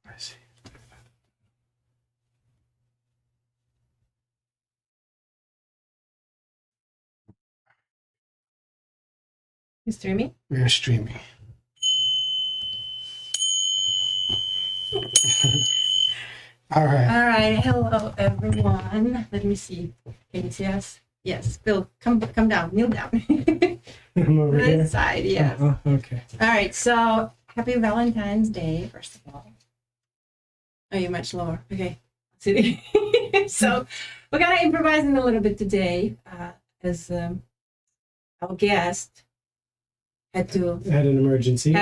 I see. You streaming? We are streaming. All right. All right. Hello, everyone. Let me see. Can you see us? Yes. Bill, come down. Kneel down. I'm over This here. side, yes. Okay. All right. So, happy Valentine's Day, first of all. Oh, you're much lower. Okay. Sitting. So, we're gonna improvising a little bit today, as our guest had an emergency.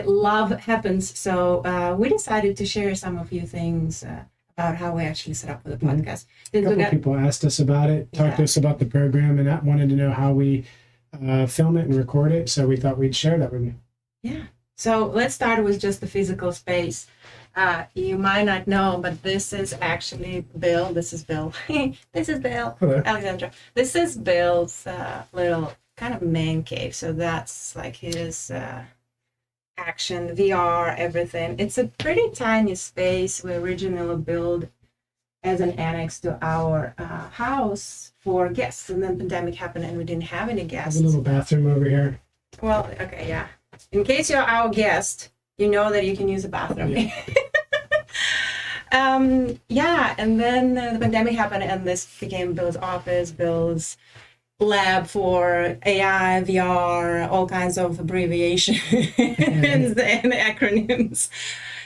Love happens. So we decided to share some of you things about how we actually set up for the podcast. A couple people asked us about it, talked to us about the program, and wanted to know how we film it and record it. So we thought we'd share that with you. Yeah. So let's start with just the physical space. You might not know, but this is actually Bill. This is Bill. This is Bill. Hello. Alexandra. This is Bill's little kind of man cave. So that's like his action, VR, everything. It's a pretty tiny space. We originally built as an annex to our house for guests. And then pandemic happened and we didn't have any guests. There's a little bathroom over here. Well, okay, yeah. In case you're our guest, you know that you can use a bathroom. Yeah, and then the pandemic happened and this became Bill's office, Bill's lab for AI, VR, all kinds of abbreviations and acronyms.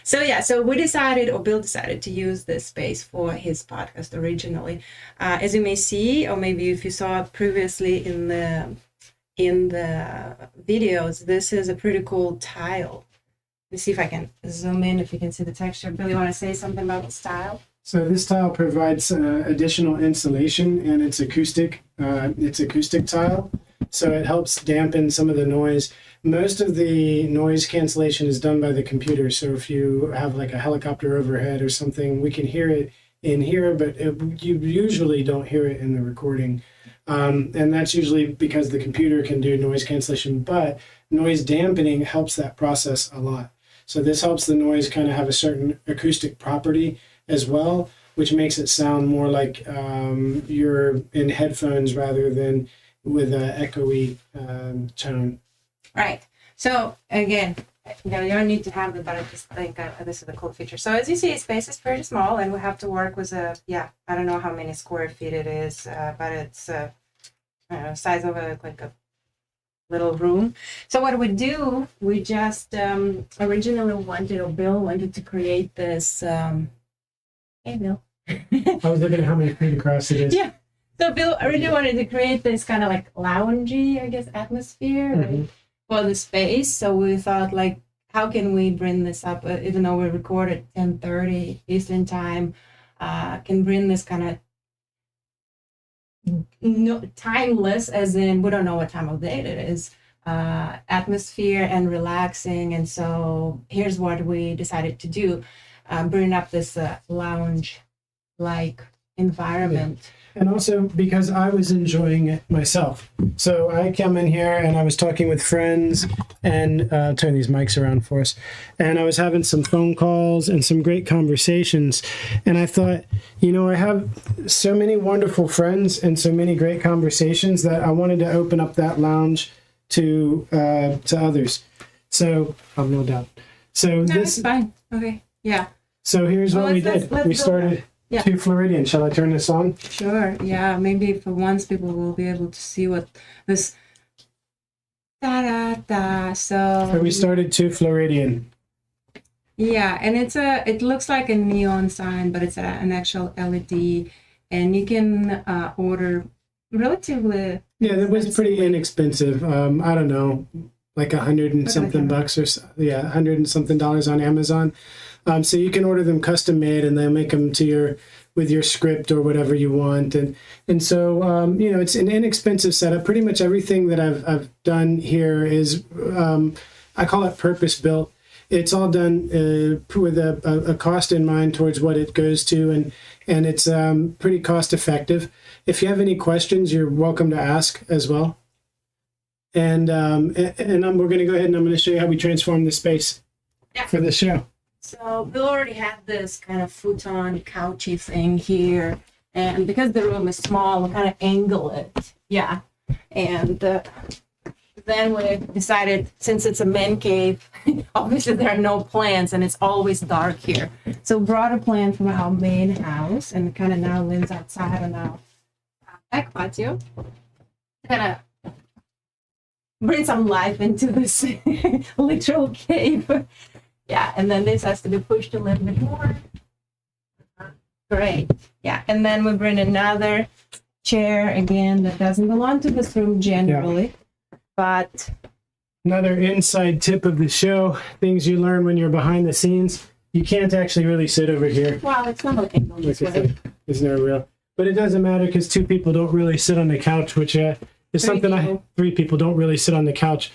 So yeah, so we decided, or Bill decided to use this space for his podcast originally. As you may see, or maybe if you saw it previously in the videos, this is a pretty cool tile. Let's see if I can zoom in, if you can see the texture. Bill, you want to say something about the style? So this tile provides additional insulation, and it's acoustic. It's acoustic tile, so it helps dampen some of the noise. Most of the noise cancellation is done by the computer. So if you have like a helicopter overhead or something, we can hear it in here, but you usually don't hear it in the recording. And that's usually because the computer can do noise cancellation, but noise dampening helps that process a lot. So this helps the noise kind of have a certain acoustic property as well, which makes it sound more like you're in headphones rather than with an echoey tone. Right. So again, you don't need to have it, but I just think this is a cool feature. So as you see, space is pretty small, and we have to work with I don't know how many square feet it is, but it's size of a little room. So what we do, we just originally Bill wanted to create this. Hey, Bill. I was looking at how many feet across it is. Yeah. So Bill originally wanted to create this kind of like loungy, I guess, atmosphere right, for the space. So we thought, like, how can we bring this up, even though we record at 10:30 Eastern time, can bring this kind of timeless, as in we don't know what time of day it is, atmosphere and relaxing. And so here's what we decided to do. Bring up this lounge-like environment. Yeah. And also because I was enjoying it myself. So I come in here and I was talking with friends and turn these mics around for us. And I was having some phone calls and some great conversations. And I thought, I have so many wonderful friends and so many great conversations that I wanted to open up that lounge to others. So I'll kneel down. So That's fine. Okay. Yeah. So here's what we did. We started 2 Floridian. Shall I turn this on? Sure. Yeah. Maybe for once people will be able to see what this. So we started 2 Floridian. Yeah, and it looks like a neon sign, but it's an actual LED, and you can order relatively. Yeah, that was pretty inexpensive. I don't know, like $100 and something bucks or $100 and something on Amazon. So you can order them custom made, and they'll make them to with your script or whatever you want. And so it's an inexpensive setup. Pretty much everything that I've done here is I call it purpose built. It's all done with a cost in mind towards what it goes to, and it's pretty cost effective. If you have any questions, you're welcome to ask as well. And we're going to go ahead and I'm going to show you how we transform the space for the show. So we already had this kind of futon couchy thing here, and because the room is small, we kind of angle it. Yeah, and then we decided, since it's a man cave, obviously there are no plants and it's always dark here. So brought a plant from our main house and kind of now lives outside on our back patio. Kind of bring some life into this literal cave. Yeah, and then this has to be pushed a little bit more. Great. Yeah, and then we bring another chair again that doesn't belong to this room generally. Yeah. But another inside tip of the show, things you learn when you're behind the scenes, you can't actually really sit over here. Well, it's not like this way. It's no real. But it doesn't matter because two people don't really sit on the couch, which is something three people don't really sit on the couch,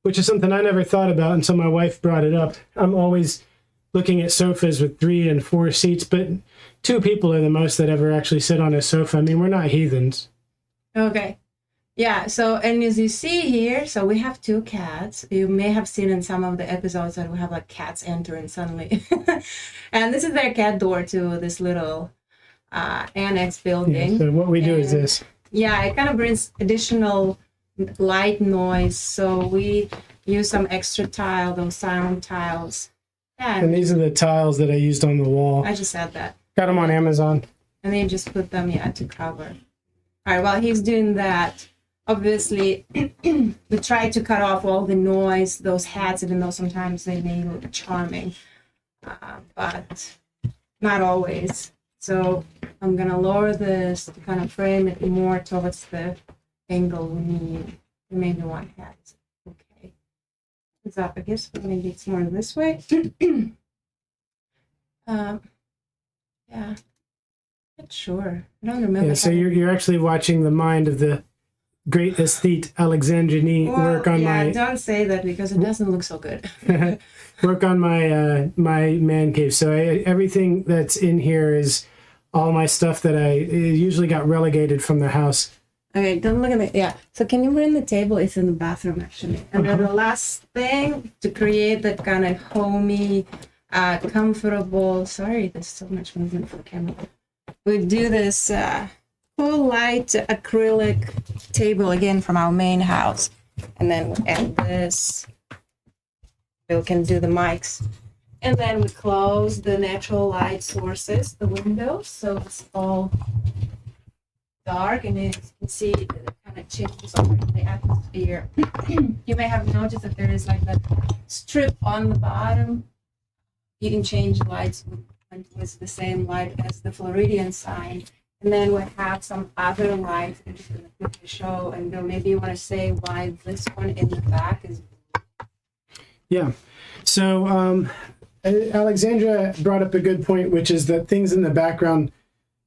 which is something I never thought about until my wife brought it up. I'm always looking at sofas with 3 and 4 seats, but 2 people are the most that ever actually sit on a sofa. I mean, we're not heathens. Okay. Yeah, so, and as you see here, so we have 2 cats. You may have seen in some of the episodes that we have like cats entering suddenly. And this is their cat door to this little annex building. Yeah, so what we do is this. Yeah, it kind of brings additional light noise. So we use some extra tile, those sound tiles. Yeah, and these are the tiles that I used on the wall. I just said that. Got them on Amazon. And then you just put them, to cover. All right, while he's doing that, obviously, we try to cut off all the noise, those hats, even though sometimes they may look charming, but not always. So I'm going to lower this to kind of frame it more towards the angle we need. Maybe one hat. Okay. It's up, I guess, but maybe it's more this way. Yeah. Not sure. I don't remember. Yeah, so you're actually watching the mind of the great aesthete Alexandra work on my. Don't say that because it doesn't look so good. Work on my my man cave. So everything that's in here is all my stuff that I usually got relegated from the house. Okay, don't look at it. Yeah. So can you bring the table? It's in the bathroom actually. And then the last thing to create that kind of homey, comfortable. Sorry, there's so much movement for the camera. We do this full light acrylic table again from our main house, and then we add this. We can do the mics, and then we close the natural light sources, the windows, so it's all dark, and you can see that it kind of changes over the atmosphere. You may have noticed that there is like that strip on the bottom. You can change lights with the same light as the Floridian sign. And then we have some other lights I'm just going to quickly show. And Bill, maybe you want to say why this one in the back is blue. Yeah. So Alexandra brought up a good point, which is that things in the background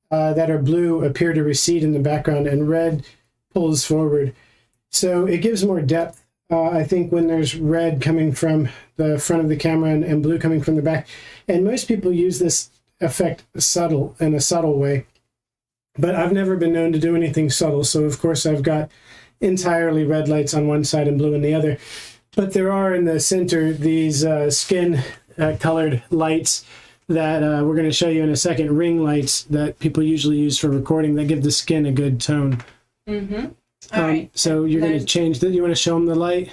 that are blue appear to recede in the background and red pulls forward. So it gives more depth. I think when there's red coming from the front of the camera and blue coming from the back. And most people use this effect in a subtle way. But I've never been known to do anything subtle. So, of course, I've got entirely red lights on one side and blue on the other. But there are in the center these skin-colored lights that we're going to show you in a second, ring lights that people usually use for recording that give the skin a good tone. Mm-hmm. All right. So you're going to change that. You want to show them the light?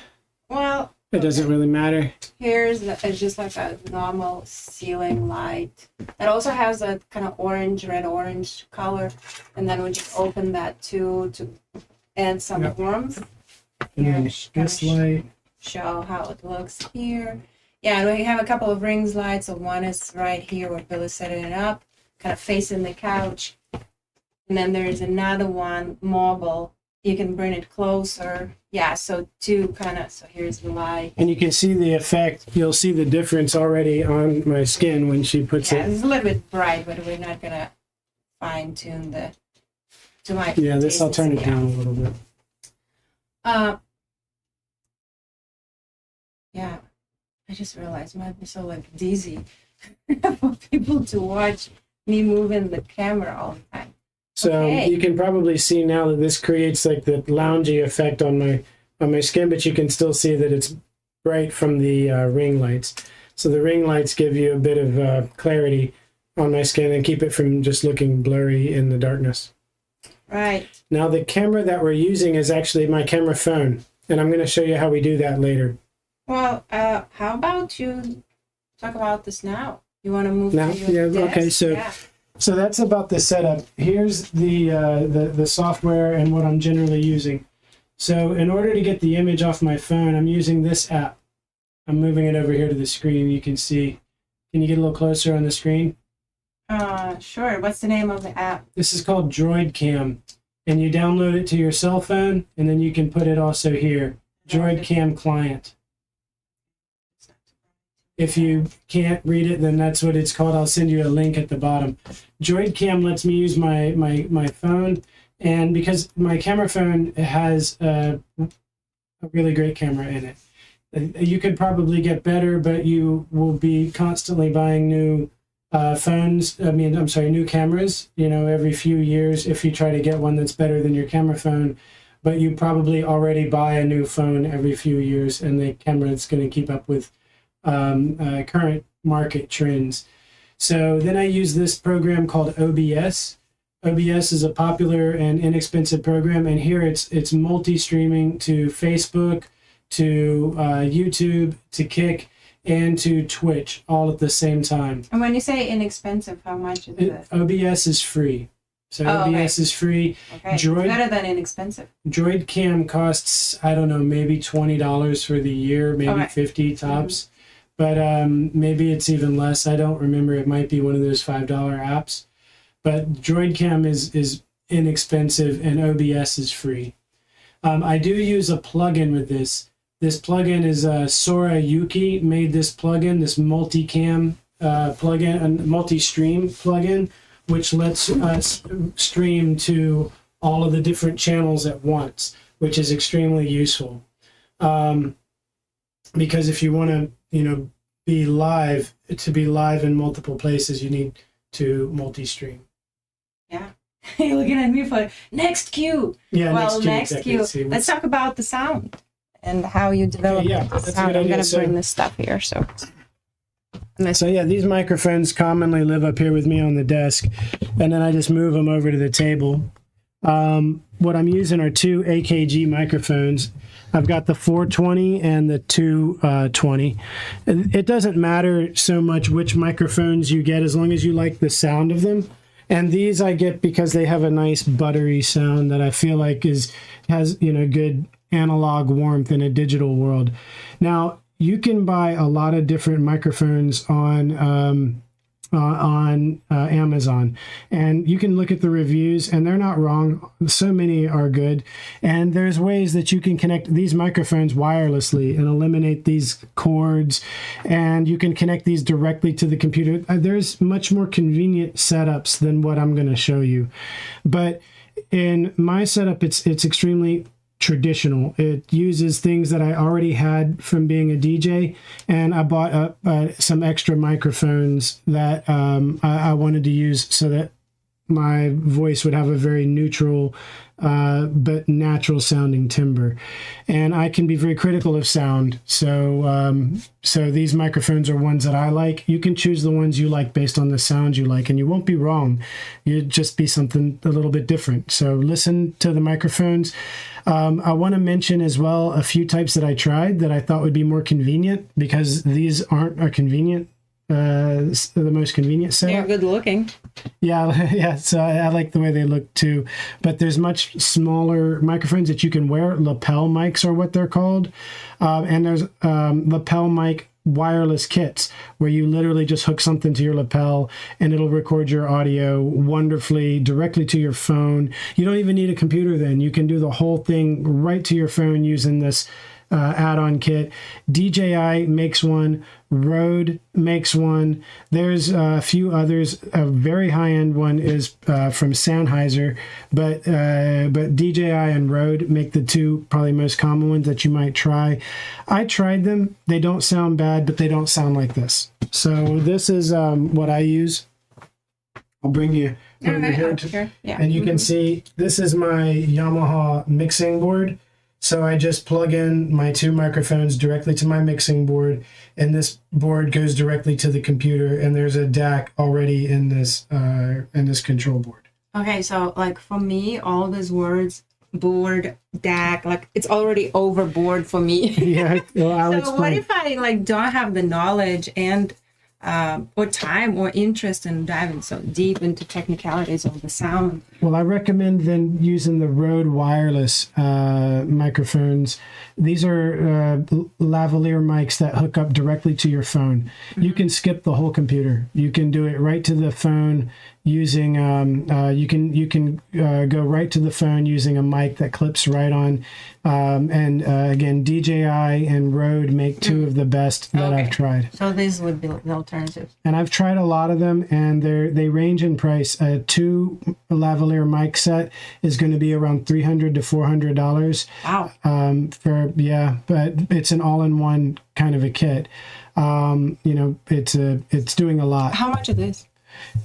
Well, it doesn't really matter. Here's it's just like a normal ceiling light. It also has a kind of red-orange color. And then we just open that to add some warmth. And then this light. Show how it looks here. Yeah, and we have a couple of rings lights. So one is right here where Bill is setting it up, kind of facing the couch. And then there's another one, mobile. You can bring it closer. Yeah, so so here's the light. And you can see the effect. You'll see the difference already on my skin when she puts it. Yeah, it's a little bit bright, but we're not going to fine-tune to my Yeah, this I'll turn it down a little bit. Yeah, I just realized it might be so like dizzy for people to watch me moving the camera all the time. So you can probably see now that this creates like the loungy effect on my skin, but you can still see that it's bright from the ring lights. So the ring lights give you a bit of clarity on my skin and keep it from just looking blurry in the darkness. Right. Now the camera that we're using is actually my camera phone, and I'm going to show you how we do that later. Well, how about you talk about this now? You want to move Now, to your yeah, desk? okay, so that's about the setup. Here's the software and what I'm generally using. So in order to get the image off my phone, I'm using this app. I'm moving it over here to the screen. You can see. Can you get a little closer on the screen? Sure. What's the name of the app? This is called Droid Cam, and you download it to your cell phone, and then you can put it also here. Droid Cam Client. If you can't read it, then that's what it's called. I'll send you a link at the bottom. Droid Cam lets me use my phone, and because my camera phone has a really great camera in it. You could probably get better, but you will be constantly buying new new cameras, every few years if you try to get one that's better than your camera phone. But you probably already buy a new phone every few years, and the camera is going to keep up with current market trends. So then I use this program called OBS. OBS is a popular and inexpensive program, and here it's multi-streaming to Facebook, to YouTube, to Kick, and to Twitch all at the same time. And when you say inexpensive, how much is it? OBS is free. So OBS is free. Okay. Droid, better than inexpensive. Droid Cam costs, I don't know, maybe $20 for the year, maybe $50 tops. But maybe it's even less. I don't remember. It might be one of those $5 apps. But Droid Cam is inexpensive, and OBS is free. I do use a plugin with this. This plugin is Sora Yuki made this plugin, this multi-cam plugin, a multi-stream plugin, which lets us stream to all of the different channels at once, which is extremely useful. Because if you want to, be live in multiple places, you need to multi-stream. Yeah. You're looking at me for next cue. Yeah, well, next cue. Exactly. Let's talk about the sound and how you develop the sound. I'm going to bring this stuff here. So these microphones commonly live up here with me on the desk, and then I just move them over to the table. What I'm using are two AKG microphones. I've got the 420 and the 220. It doesn't matter so much which microphones you get as long as you like the sound of them. And these I get because they have a nice buttery sound that I feel like has good analog warmth in a digital world. Now, you can buy a lot of different microphones on Amazon, and you can look at the reviews, and they're not wrong. So many are good, and there's ways that you can connect these microphones wirelessly and eliminate these cords, and you can connect these directly to the computer. There's much more convenient setups than what I'm going to show you, but in my setup, it's extremely traditional. It uses things that I already had from being a DJ, and I bought some extra microphones that I wanted to use so that my voice would have a very neutral but natural sounding timbre. And I can be very critical of sound, so these microphones are ones that I like. You can choose the ones you like based on the sound you like, and you won't be wrong. You'd just be something a little bit different. So listen to the microphones. I want to mention as well a few types that I tried that I thought would be more convenient, because these aren't a convenient, the most convenient setup. They're good looking. Yeah. So I like the way they look too. But there's much smaller microphones that you can wear. Lapel mics are what they're called. And there's lapel mic wireless kits where you literally just hook something to your lapel and it'll record your audio wonderfully directly to your phone. You don't even need a computer then. You can do the whole thing right to your phone using this add-on kit. DJI makes one. Rode makes one. There's a few others. A very high-end one is from Sennheiser, but DJI and Rode make the two probably most common ones that you might try. I tried them. They don't sound bad, but they don't sound like this. So this is what I use. I'll bring you over here. Sure. Yeah. And you can see this is my Yamaha mixing board. So I just plug in my 2 microphones directly to my mixing board, and this board goes directly to the computer, and there's a DAC already in this control board. Okay, so like for me, all these words, board, DAC, like it's already overboard for me. Yeah, well, I'll So explain. what if I like don't have the knowledge and or time or interest in diving so deep into technicalities of the sound? Well, I recommend then using the Rode wireless microphones. These are lavalier mics that hook up directly to your phone. You can skip the whole computer. You can do it right to the phone using. You can go right to the phone using a mic that clips right on. Again, DJI and Rode make 2 of the best that I've tried. So this would be the alternative. And I've tried a lot of them, and they range in price. A 2 lavalier mic set is going to be around $300 to $400. Wow. But it's an all-in-one kind of a kit. It's doing a lot. How much is this?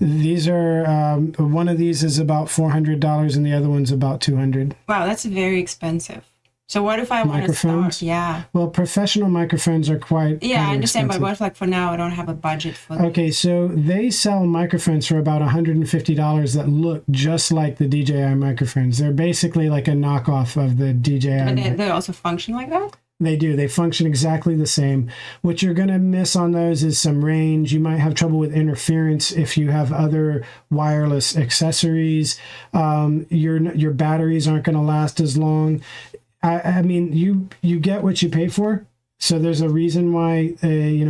These are one of these is about $400, and the other one's about $200. Wow, that's very expensive. So what if I want to start? Microphones? Yeah. Well, professional microphones are quite Yeah, I understand, expensive. but what if like for now I don't have a budget for that? Okay, so they sell microphones for about $150 that look just like the DJI microphones. They're basically like a knockoff of the DJI. But they also function like that? They do. They function exactly the same. What you're going to miss on those is some range. You might have trouble with interference if you have other wireless accessories. Your batteries aren't going to last as long. I mean, you get what you pay for. So there's a reason why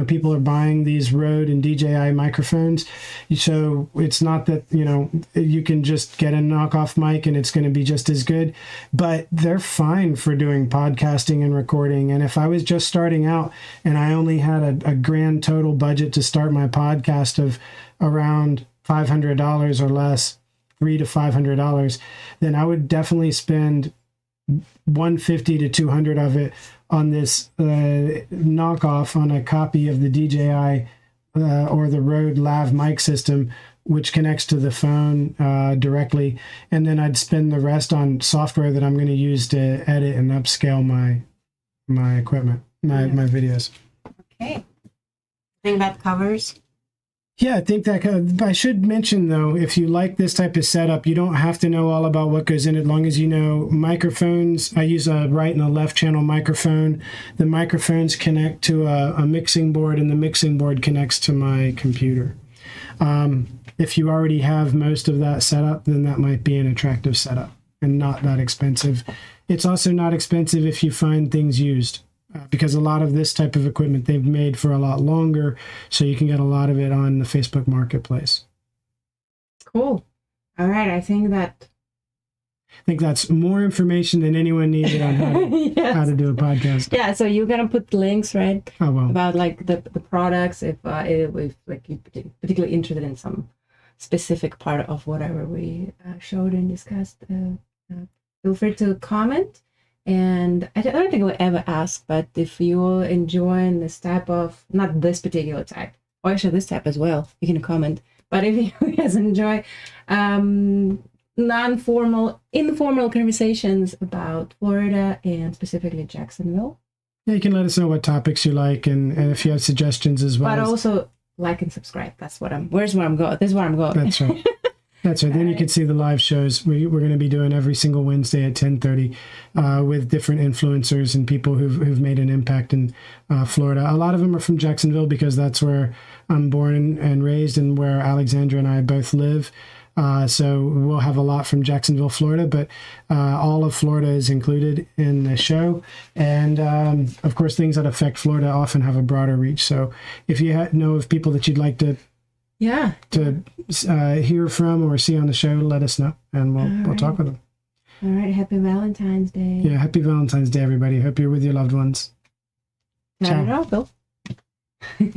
people are buying these Rode and DJI microphones. So it's not that you can just get a knockoff mic and it's going to be just as good, but they're fine for doing podcasting and recording. And if I was just starting out and I only had a grand total budget to start my podcast of around $500 or less, $300 to $500, then I would definitely spend $150 to $200 of it on this knockoff on a copy of the DJI or the Rode Lav mic system, which connects to the phone directly, and then I'd spend the rest on software that I'm going to use to edit and upscale my equipment, my videos. Okay. I think that covers. Yeah, I think that I should mention, though, if you like this type of setup, you don't have to know all about what goes in it, as long as you know microphones. I use a right and a left channel microphone. The microphones connect to a mixing board, and the mixing board connects to my computer. If you already have most of that set up, then that might be an attractive setup and not that expensive. It's also not expensive if you find things used. Because a lot of this type of equipment they've made for a lot longer, so you can get a lot of it on the Facebook Marketplace. Cool. All right, I think that's more information than anyone needed on yes. how to do a podcast. Yeah, so you're gonna put links, right? Oh well. About like the products, if like you're particularly interested in some specific part of whatever we showed and discussed. Feel free to comment. And I don't think we'll ever ask, but if you're enjoying this type of, not this particular type, or actually this type as well, you can comment. But if you guys enjoy informal conversations about Florida and specifically Jacksonville. Yeah, you can let us know what topics you like and if you have suggestions as well. But also like and subscribe. That's what where's where I'm going. This is where I'm going. That's right. That's right. Then you can see the live shows. We're going to be doing every single Wednesday at 10:30 with different influencers and people who've made an impact in Florida. A lot of them are from Jacksonville because that's where I'm born and raised and where Alexandra and I both live. So we'll have a lot from Jacksonville, Florida, but all of Florida is included in the show. And of course, things that affect Florida often have a broader reach. So if you know of people that you'd like to hear from or see on the show, let us know, and we'll talk with them. All right. Happy Valentine's Day. Yeah, happy Valentine's Day, everybody. Hope you're with your loved ones. Not at all, Bill.